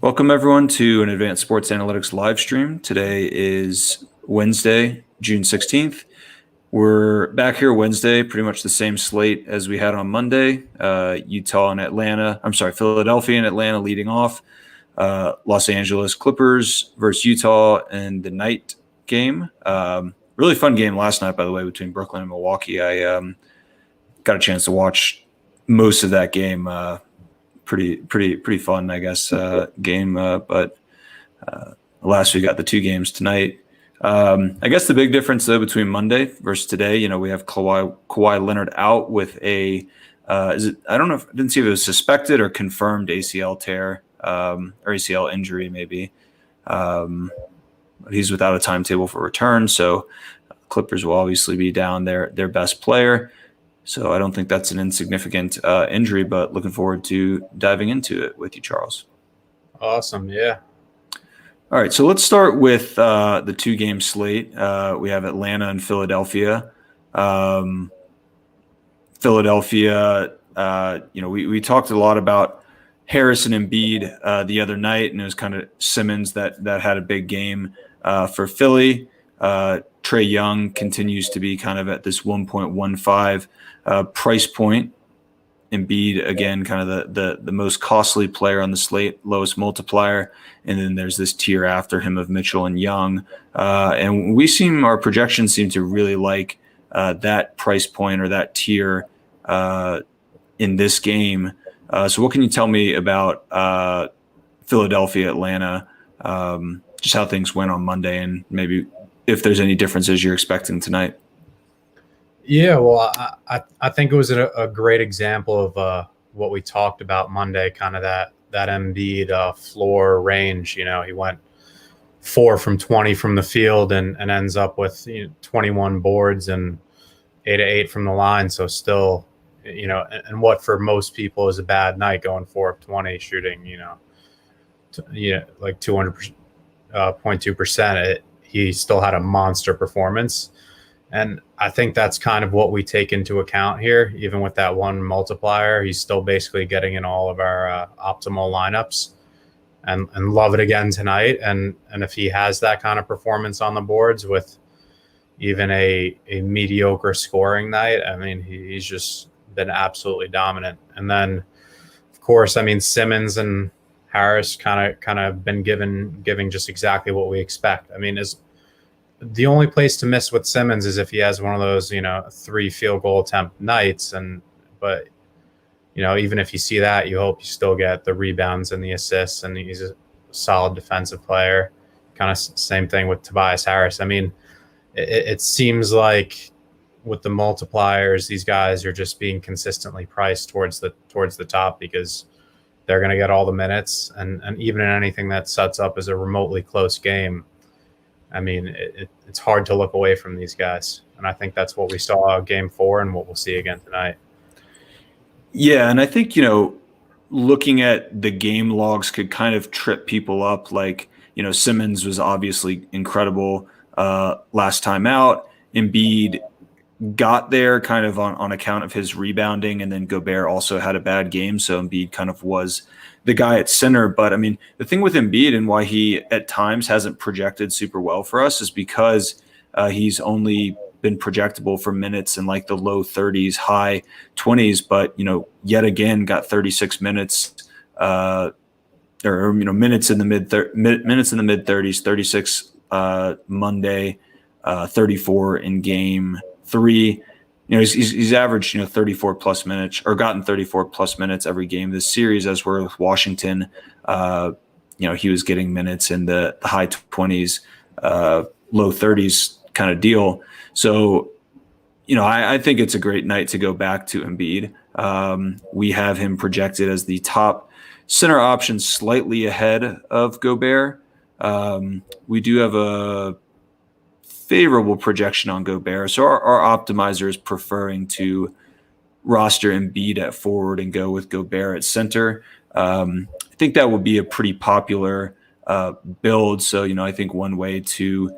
Welcome, everyone, to an Advanced Sports Analytics live stream. Today is Wednesday, June 16th. We're back here Wednesday, pretty much the same slate as we had on Monday. Philadelphia and Atlanta leading off. Los Angeles Clippers versus Utah in the night game. Really fun game last night, by the way, between Brooklyn and Milwaukee. I got a chance to watch most of that game. Pretty fun, I guess, game. But last we got the two games tonight. I guess the big difference though between Monday versus today, we have Kawhi Leonard out with I don't know, I didn't see if it was suspected or confirmed ACL tear or ACL injury maybe. But he's without a timetable for return, so Clippers will obviously be down their best player. So I don't think that's an insignificant injury, but looking forward to diving into it with you, Charles. Awesome, yeah. All right, so let's start with the two-game slate. We have Atlanta and Philadelphia. Philadelphia, we talked a lot about Harris and Embiid the other night, and it was kind of Simmons that had a big game for Philly. Trae Young continues to be kind of at this 1.15 price point. Embiid, again, kind of the most costly player on the slate, lowest multiplier. And then there's this tier after him of Mitchell and Young. And our projections seem to really like that price point or that tier in this game. So what can you tell me about Philadelphia, Atlanta, just how things went on Monday and maybe if there's any differences you're expecting tonight? Yeah, well, I think it was a great example of what we talked about Monday, kind of that Embiid floor range. He went 4 from 20 from the field and ends up with 21 boards and 8 from the line. So still, and what for most people is a bad night, going 4 of 20 shooting, like 200.2%. He still had a monster performance. And I think that's kind of what we take into account here. Even with that one multiplier, he's still basically getting in all of our optimal lineups and love it again tonight. And if he has that kind of performance on the boards with even a mediocre scoring night, I mean, he's just been absolutely dominant. And then, of course, I mean, Simmons and Harris kind of been giving just exactly what we expect. I mean, the only place to miss with Simmons is if he has one of those, 3 field goal attempt nights. But even if you see that, you hope you still get the rebounds and the assists, and he's a solid defensive player. Kind of same thing with Tobias Harris. I mean, it seems like with the multipliers, these guys are just being consistently priced towards the top because they're going to get all the minutes. And even in anything that sets up as a remotely close game, I mean, it's hard to look away from these guys. And I think that's what we saw game 4 and what we'll see again tonight. Yeah, and I think, looking at the game logs could kind of trip people up. Like, Simmons was obviously incredible last time out. Embiid got there kind of on account of his rebounding, and then Gobert also had a bad game. So Embiid kind of was the guy at center. But I mean, the thing with Embiid and why he at times hasn't projected super well for us is because he's only been projectable for minutes in like the low 30s, high 20s, but yet again got 36 minutes minutes in the mid 30s, 36 Monday, 34 in game 3. He's averaged 34 plus minutes, or gotten 34 plus minutes every game this series. As we're with Washington, he was getting minutes in the high 20s, low 30s kind of deal. So, I think it's a great night to go back to Embiid. We have him projected as the top center option, slightly ahead of Gobert. We do have a favorable projection on Gobert. So our optimizer is preferring to roster Embiid at forward and go with Gobert at center. I think that would be a pretty popular build. So, I think one way to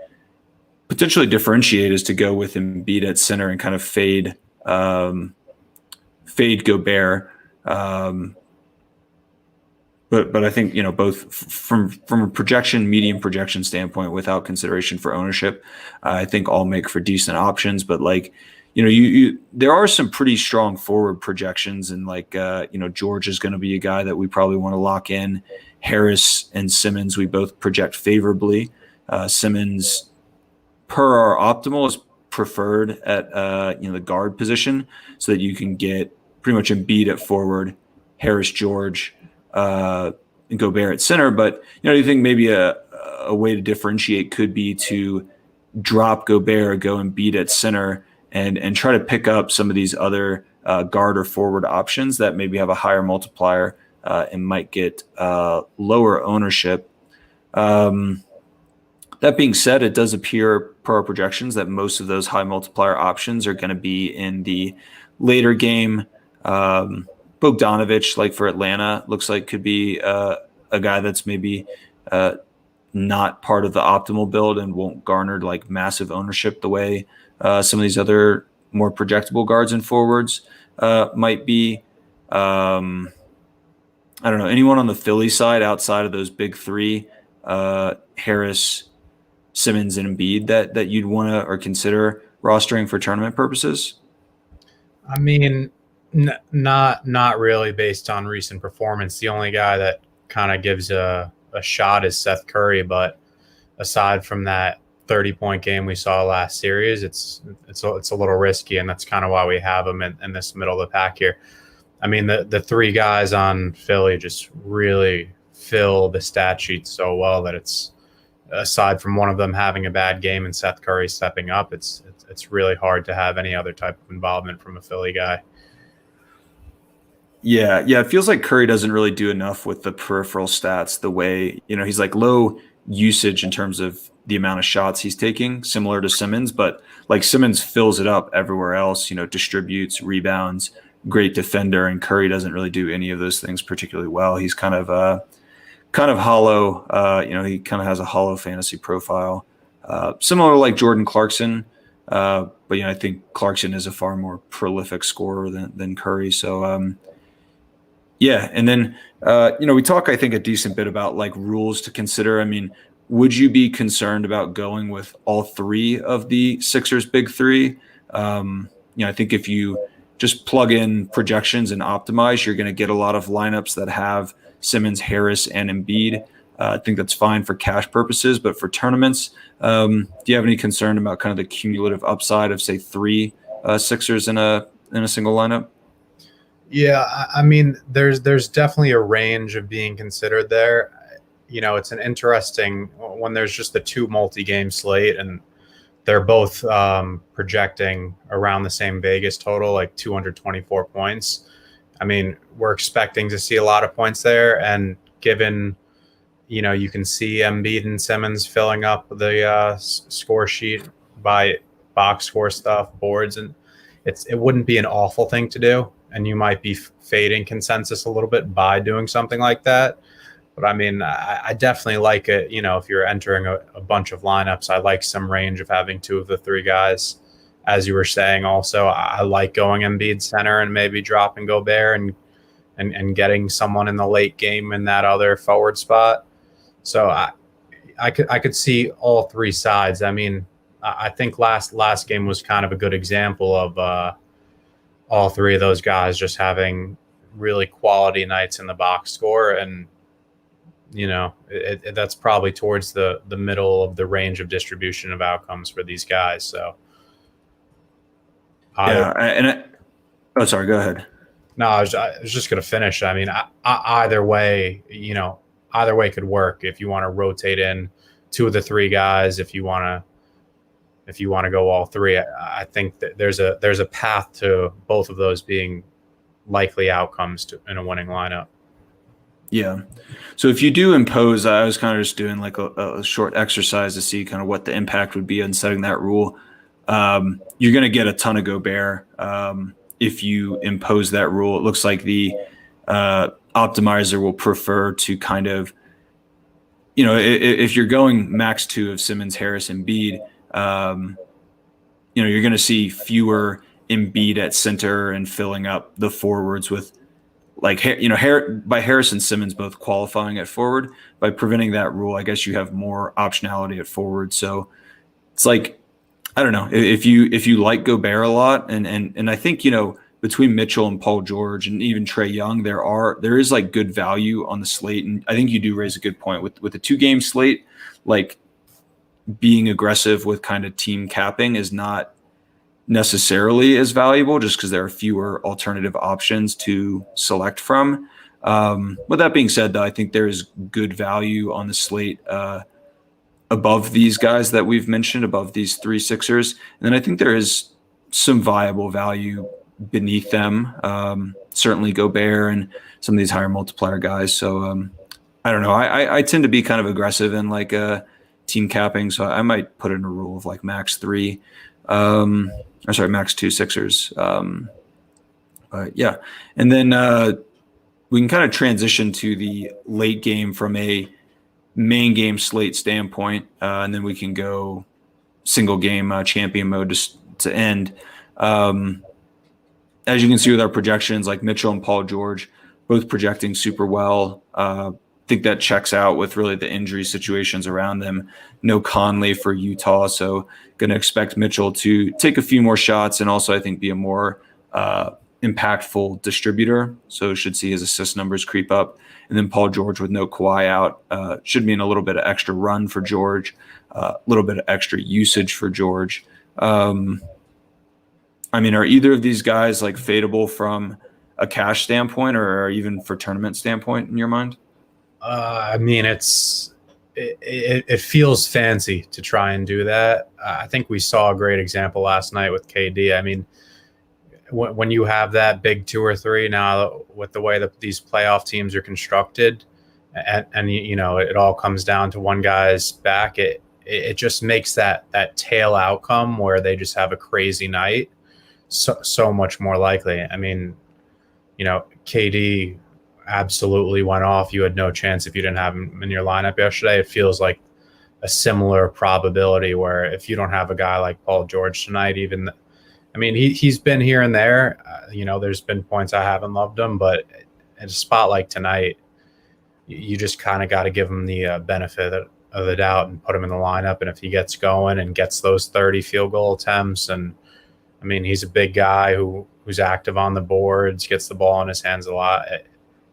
potentially differentiate is to go with Embiid at center and kind of fade Gobert. but I think, both from a medium projection standpoint, without consideration for ownership, I think all make for decent options. But like, there are some pretty strong forward projections, and like, George is going to be a guy that we probably want to lock in. Harris and Simmons, we both project favorably. Simmons, per our optimal, is preferred at the guard position, so that you can get pretty much Embiid at forward, Harris, George, and Gobert at center. But you think maybe a way to differentiate could be to drop Gobert, go Embiid at center, and try to pick up some of these other guard or forward options that maybe have a higher multiplier and might get lower ownership. That being said, it does appear per our projections that most of those high multiplier options are going to be in the later game. Bogdanovich, like for Atlanta, looks like could be a guy that's maybe not part of the optimal build and won't garner like massive ownership the way some of these other more projectable guards and forwards might be. I don't know, anyone on the Philly side outside of those big three, Harris, Simmons, and Embiid, that you'd want to or consider rostering for tournament purposes? I mean, not really based on recent performance. The only guy that kind of gives a shot is Seth Curry, but aside from that 30-point game we saw last series, it's a little risky, and that's kind of why we have him in this middle of the pack here. I mean, the three guys on Philly just really fill the stat sheet so well that it's, aside from one of them having a bad game and Seth Curry stepping up, it's really hard to have any other type of involvement from a Philly guy. Yeah, it feels like Curry doesn't really do enough with the peripheral stats the way, he's like low usage in terms of the amount of shots he's taking, similar to Simmons, but like Simmons fills it up everywhere else, distributes, rebounds, great defender, and Curry doesn't really do any of those things particularly well. He's kind of hollow, he kind of has a hollow fantasy profile, similar to like Jordan Clarkson. But I think Clarkson is a far more prolific scorer than Curry. So, yeah. And then, we talk, I think, a decent bit about like rules to consider. I mean, would you be concerned about going with all three of the Sixers' big three? I think if you just plug in projections and optimize, you're going to get a lot of lineups that have Simmons, Harris, and Embiid. I think that's fine for cash purposes, but for tournaments, do you have any concern about kind of the cumulative upside of, say, three Sixers in a single lineup? Yeah, I mean, there's definitely a range of being considered there. It's an interesting when there's just the two multi-game slate and they're both projecting around the same Vegas total, like 224 points. I mean, we're expecting to see a lot of points there, and given you can see Embiid and Simmons filling up the score sheet by box score stuff, boards, and it wouldn't be an awful thing to do. And you might be fading consensus a little bit by doing something like that. But I mean, I definitely like it. If you're entering a bunch of lineups, I like some range of having two of the three guys. As you were saying, also, I like going Embiid center and maybe dropping Gobert and getting someone in the late game in that other forward spot. So I could see all three sides. I mean, I think last game was kind of a good example of all three of those guys just having really quality nights in the box score, and that's probably towards the middle of the range of distribution of outcomes for these guys. So sorry, go ahead. No, I was just going to finish. I mean, either way, either way could work. If you want to rotate in two of the three guys, if you want to go all three, I think that there's a path to both of those being likely outcomes in a winning lineup. Yeah. So if you do impose, I was kind of just doing like a short exercise to see kind of what the impact would be on setting that rule. You're going to get a ton of Gobert if you impose that rule. It looks like the optimizer will prefer to kind of, if you're going max two of Simmons, Harris, and Embiid, you're going to see fewer Embiid at center and filling up the forwards with like, by Harris and Simmons both qualifying at forward, by preventing that rule, I guess you have more optionality at forward. So it's like, I don't know, if you like Gobert a lot, and I think, between Mitchell and Paul George and even Trae Young, there is like good value on the slate. And I think you do raise a good point with the 2-game slate, like being aggressive with kind of team capping is not necessarily as valuable just because there are fewer alternative options to select from. With that being said, though, I think there is good value on the slate above these guys that we've mentioned, above these 3 Sixers. And then I think there is some viable value beneath them. Certainly Gobert and some of these higher multiplier guys. So I don't know. I tend to be kind of aggressive in like team capping. So I might put in a rule of like max 3. Max 2 Sixers. Yeah. And then we can kind of transition to the late game from a main game slate standpoint. And then we can go single game champion mode to end. As you can see with our projections, like Mitchell and Paul George, both projecting super well. I think that checks out with really the injury situations around them. No Conley for Utah, so going to expect Mitchell to take a few more shots and also I think be a more impactful distributor. So should see his assist numbers creep up. And then Paul George with no Kawhi out should mean a little bit of extra run for George, a little bit of extra usage for George. I mean, are either of these guys like fadeable from a cash standpoint or even for tournament standpoint in your mind? I mean, it feels fancy to try and do that. I think we saw a great example last night with KD. I mean, when you have that big 2 or 3 now with the way that these playoff teams are constructed, and it all comes down to one guy's back, it just makes that tail outcome where they just have a crazy night so much more likely. I mean, KD absolutely went off. You had no chance if you didn't have him in your lineup yesterday. It feels like a similar probability where if you don't have a guy like Paul George tonight, he's been here and there. There's been points I haven't loved him, but at a spot like tonight, you just kind of got to give him the benefit of the doubt and put him in the lineup. And if he gets going and gets those 30 field goal attempts, and I mean, he's a big guy who's active on the boards, gets the ball in his hands a lot.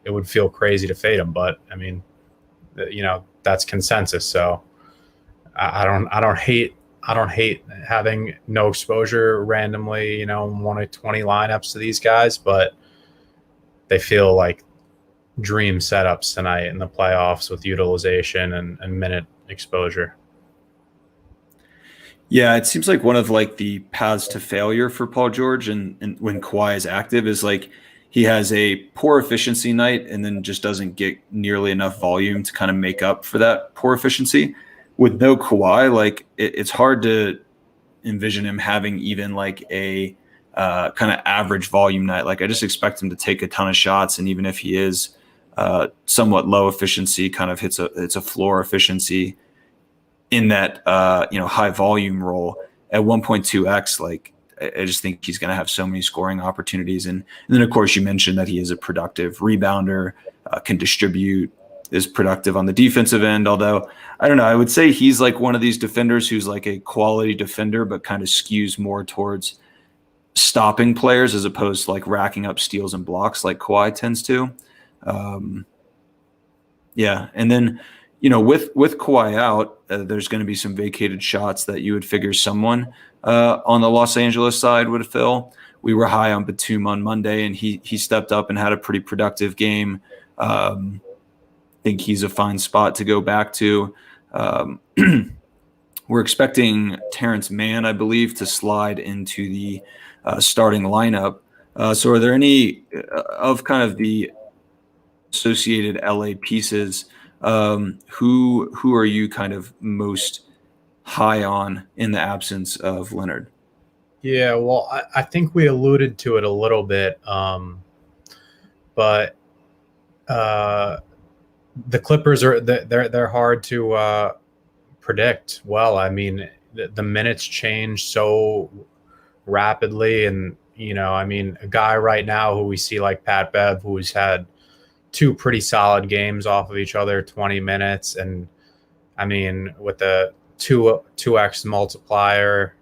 It would feel crazy to fade him, but I mean, that's consensus. So I don't hate having no exposure randomly, 1 or 20 lineups to these guys, but they feel like dream setups tonight in the playoffs with utilization and minute exposure. Yeah, it seems like one of like the paths to failure for Paul George and when Kawhi is active is like he has a poor efficiency night and then just doesn't get nearly enough volume to kind of make up for that poor efficiency. With no Kawhi, like it's hard to envision him having even like a kind of average volume night. Like I just expect him to take a ton of shots, and even if he is somewhat low efficiency, kind of hits a floor efficiency in that high volume role at 1.2x. Like I just think he's going to have so many scoring opportunities, and then of course you mentioned that he is a productive rebounder, can distribute, is productive on the defensive end. Although I don't know, I would say he's like one of these defenders who's like a quality defender, but kind of skews more towards stopping players as opposed to like racking up steals and blocks like Kawhi tends to. Yeah, and then with Kawhi out, there's going to be some vacated shots that you would figure someone on the Los Angeles side would fill. We were high on Batum on Monday, and he stepped up and had a pretty productive game. I think he's a fine spot to go back to. We're expecting Terrence Mann, I believe, to slide into the starting lineup. So are there any of kind of the associated LA pieces, who are you kind of most high on in the absence of Leonard? Yeah, well, I think we alluded to it a little bit, but the Clippers they're hard to predict. Well, I mean, the minutes change so rapidly, and I mean, a guy right now who we see like Pat Bev, who's had two pretty solid games off of each other, 20 minutes. And I mean, with the 2x multiplier,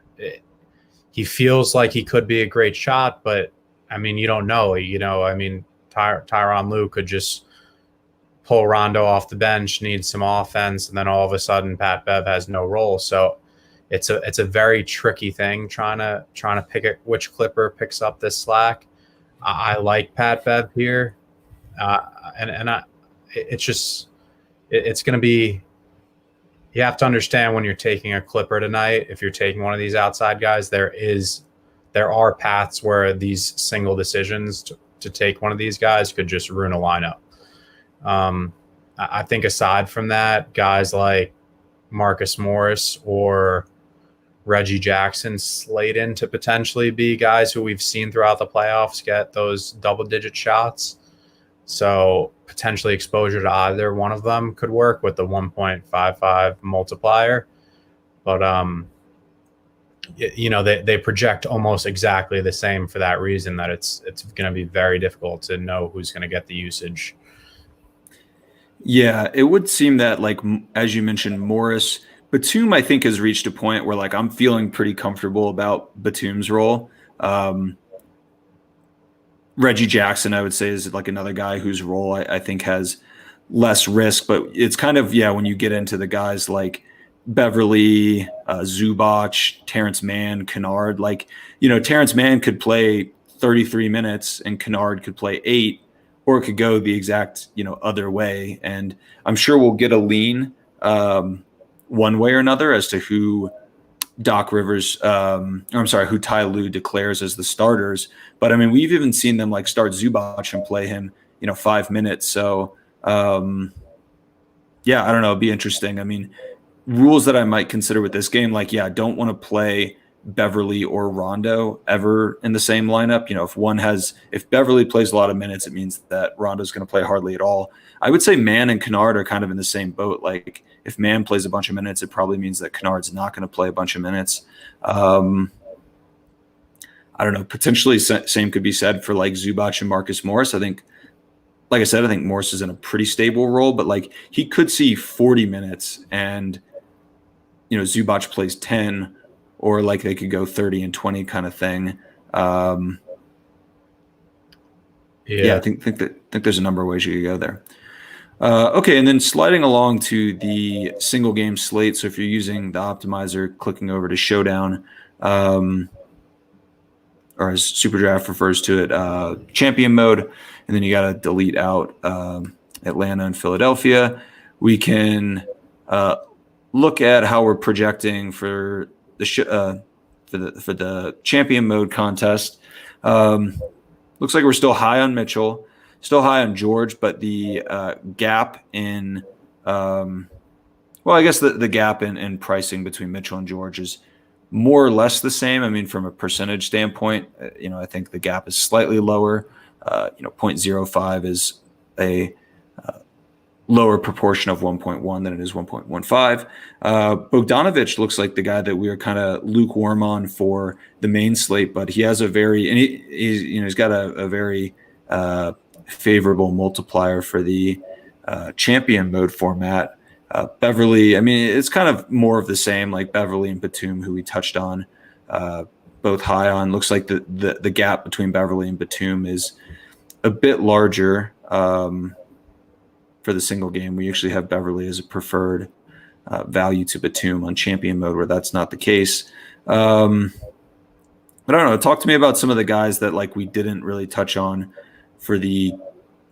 he feels like he could be a great shot, but I mean, you don't know, I mean, Tyronn Lue could just pull Rondo off the bench, need some offense, and then all of a sudden Pat Bev has no role. So it's a very tricky thing trying to pick it, which Clipper picks up this slack. I like Pat Bev here, it's just it's going to be. You have to understand when you're taking a Clipper tonight. If you're taking one of these outside guys, there are paths where these single decisions to take one of these guys could just ruin a lineup. I think aside from that, guys like Marcus Morris or Reggie Jackson slate in to potentially be guys who we've seen throughout the playoffs get those double-digit shots. So potentially exposure to either one of them could work with the 1.55 multiplier. But, they project almost exactly the same for that reason, that it's going to be very difficult to know who's going to get the usage. Yeah, it would seem that, like, as you mentioned, Batum, I think, has reached a point where, like, I'm feeling pretty comfortable about Batum's role. Reggie Jackson, I would say, is like another guy whose role I think has less risk, but it's kind of, when you get into the guys like Beverly, Zubac, Terrence Mann, Kennard, like, Terrence Mann could play 33 minutes and Kennard could play 8, or it could go the exact, other way. And I'm sure we'll get a lean one way or another as to who Doc Rivers, who Ty Lue declares as the starters. But I mean, we've even seen them like start Zubac and play him, 5 minutes. So, I don't know. It'd be interesting. I mean, rules that I might consider with this game, like, I don't want to play Beverly or Rondo ever in the same lineup. If Beverly plays a lot of minutes, it means that Rondo's going to play hardly at all. I would say Mann and Kennard are kind of in the same boat. Like, if Mann plays a bunch of minutes, it probably means that Kennard's not going to play a bunch of minutes. I don't know. Potentially same could be said for like Zubac and Marcus Morris. I think, like I said, I think Morris is in a pretty stable role, but like he could see 40 minutes and, Zubac plays 10, or like they could go 30 and 20 kind of thing. I think there's a number of ways you could go there. Okay, and then sliding along to the single game slate. So if you're using the optimizer, clicking over to Showdown, or as SuperDraft refers to it, champion mode, and then you got to delete out Atlanta and Philadelphia. We can look at how we're projecting for the champion mode contest. Looks like we're still high on Mitchell, still high on George, but the gap in I guess the gap in pricing between Mitchell and George is more or less the same. I mean, from a percentage standpoint, I think the gap is slightly lower. 0.05 is a lower proportion of 1.1 than it is 1.15. Bogdanovich looks like the guy that we are kind of lukewarm on for the main slate, but he has he's got a very favorable multiplier for the champion mode format. Beverly, I mean, it's kind of more of the same, like Beverly and Batum, who we touched on, both high on. Looks like the gap between Beverly and Batum is a bit larger for the single game. We actually have Beverly as a preferred value to Batum on champion mode, where that's not the case. But I don't know. Talk to me about some of the guys that like we didn't really touch on for the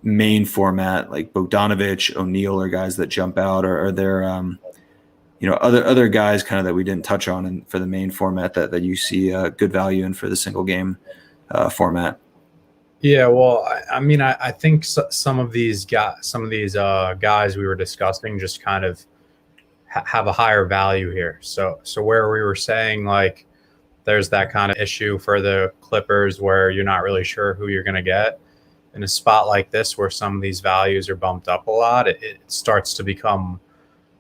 main format, like Bogdanovich, O'Neal, are guys that jump out, or are there other guys kind of that we didn't touch on for the main format that you see good value in for the single game format? Yeah, well, I mean, I think some of these guys we were discussing just kind of have a higher value here. So where we were saying like there's that kind of issue for the Clippers where you're not really sure who you're going to get. In a spot like this where some of these values are bumped up a lot, it starts to become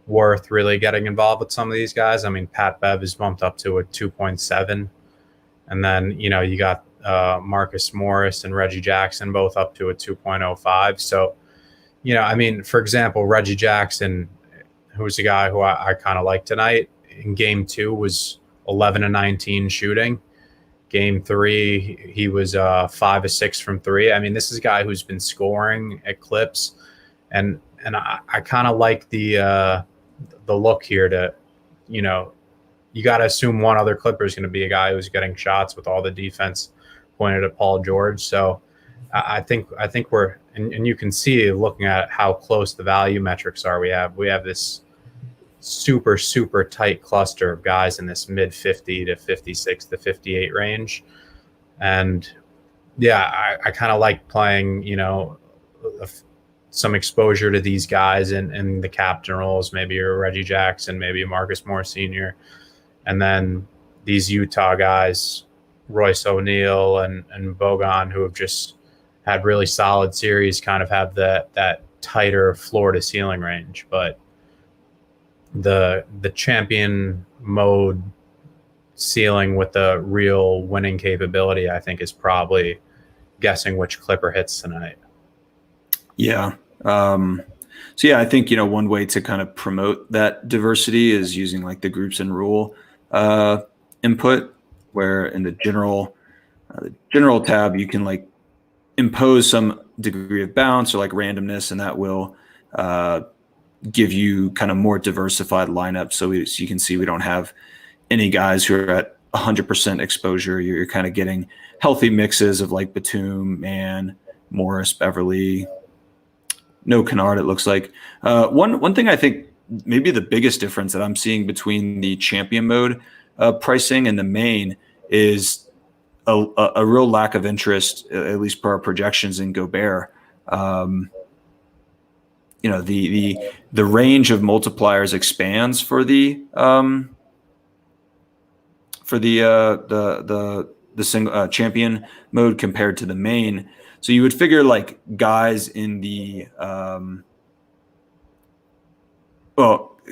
worth really getting involved with some of these guys. I mean, Pat Bev is bumped up to a 2.7. And then, you got Marcus Morris and Reggie Jackson, both up to a 2.05. So, I mean, for example, Reggie Jackson, who's a guy who I kind of like tonight, in game 2 was 11 and 19 shooting. Game 3, he was 5 of 6 from 3. I mean, this is a guy who's been scoring at clips, and I kind of like the look here to, you got to assume one other Clipper is going to be a guy who's getting shots with all the defense pointed at Paul George. So I think we're, and you can see looking at how close the value metrics are. We have this super, super tight cluster of guys in this mid 50 to 56 to 58 range. And yeah, I kind of like playing, some exposure to these guys in the captain roles, maybe a Reggie Jackson, maybe a Marcus Morris Sr., and then these Utah guys, Royce O'Neal and Bogan, who have just had really solid series, kind of have that tighter floor to ceiling range. But the champion mode ceiling with the real winning capability, I think, is probably guessing which Clipper hits tonight. Yeah. So yeah, I think, one way to kind of promote that diversity is using like the groups and rule input, where in the general tab, you can like impose some degree of bounce or like randomness, and that will give you kind of more diversified lineups. So you can see we don't have any guys who are at 100% exposure. You're kind of getting healthy mixes of like Batum, Mann, Morris, Beverly, no Kennard, it looks like. One thing I think maybe the biggest difference that I'm seeing between the champion mode pricing and the main is a real lack of interest, at least per our projections, in Gobert. The range of multipliers expands for the single champion mode compared to the main. So you would figure like guys in the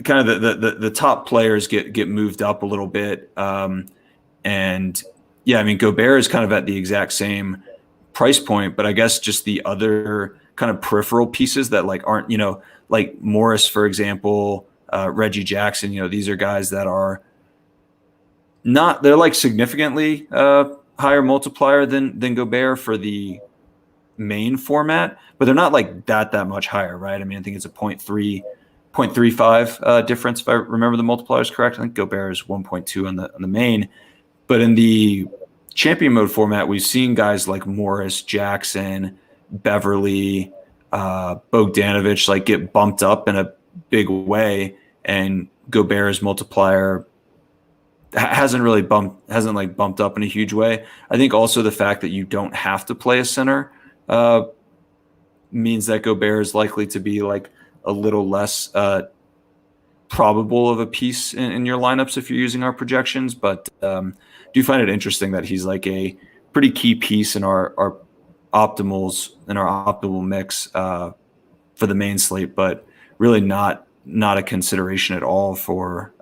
kind of the top players get moved up a little bit, and yeah, I mean Gobert is kind of at the exact same price point, but I guess just the other kind of peripheral pieces that like aren't, like Morris, for example, Reggie Jackson, these are guys that are not, they're like significantly higher multiplier than Gobert for the main format, but they're not like that much higher, right? I mean, I think it's a 0.35 difference if I remember the multipliers correct. I think Gobert is 1.2 on the main, but in the champion mode format, we've seen guys like Morris, Jackson, Beverly, Bogdanovich like get bumped up in a big way, and Gobert's multiplier hasn't bumped up in a huge way. I think also the fact that you don't have to play a center means that Gobert is likely to be like a little less probable of a piece in your lineups if you're using our projections. But do find it interesting that he's like a pretty key piece in our optimal mix for the main slate, but really not a consideration at all for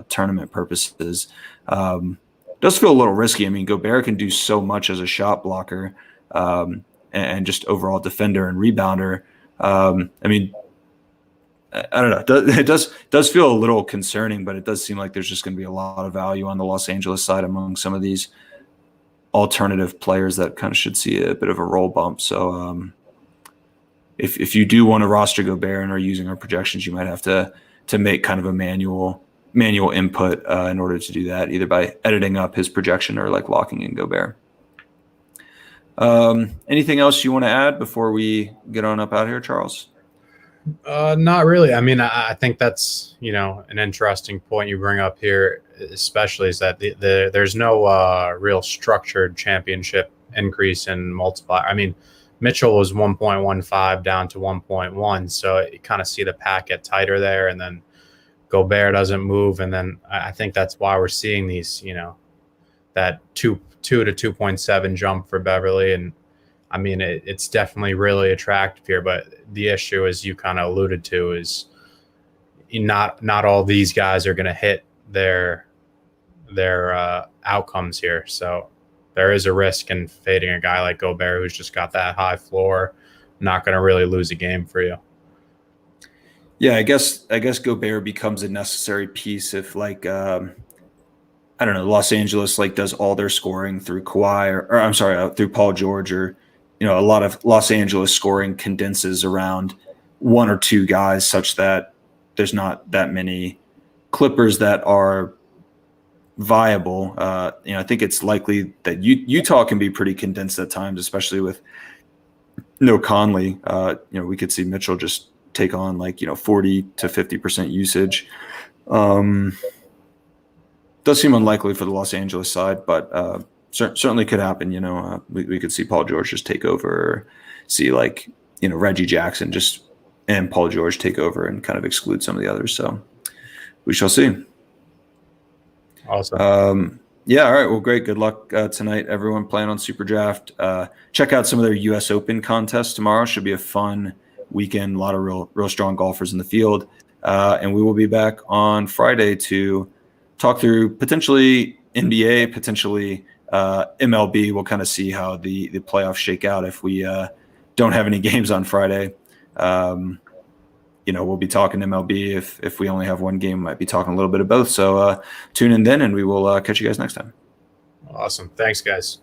tournament purposes. Does feel a little risky. I mean, Gobert can do so much as a shot blocker and just overall defender and rebounder. I mean, I don't know. It does feel a little concerning, but it does seem like there's just going to be a lot of value on the Los Angeles side among some of these alternative players that kind of should see a bit of a roll bump. So if you do want to roster Gobert and are using our projections, you might have to make kind of a manual input in order to do that, either by editing up his projection or like locking in Gobert. Anything else you want to add before we get on up out here, Charles? Not really. I mean, I think that's, an interesting point you bring up here, especially is that there's no real structured championship increase in multiplier. I mean, Mitchell was 1.15 down to 1.1. So you kind of see the pack get tighter there, and then Gobert doesn't move. And then I think that's why we're seeing these, that 2 to 2.7 jump for Beverly. And I mean, it's definitely really attractive here, but the issue, as you kind of alluded to, is not all these guys are going to hit their outcomes here. So there is a risk in fading a guy like Gobert who's just got that high floor, not going to really lose a game for you. Yeah, I guess Gobert becomes a necessary piece if like I don't know, Los Angeles like does all their scoring through Kawhi or I'm sorry, through Paul George, or a lot of Los Angeles scoring condenses around one or two guys such that there's not that many Clippers that are viable. I think it's likely that Utah can be pretty condensed at times, especially with no Conley. We could see Mitchell just take on 40 to 50% usage. Does seem unlikely for the Los Angeles side, but certainly could happen. We could see Paul George just take over, or see Reggie Jackson and Paul George take over and kind of exclude some of the others. So we shall see. Awesome. Yeah. All right. Well, great. Good luck tonight, everyone playing on SuperDraft. Check out some of their U.S. Open contests tomorrow. Should be a fun weekend. A lot of real strong golfers in the field. And we will be back on Friday to talk through potentially NBA, potentially MLB. We'll kind of see how the playoffs shake out if we don't have any games on Friday. We'll be talking MLB. If we only have one game, might be talking a little bit of both. So tune in then, and we will catch you guys next time. Awesome. Thanks, guys.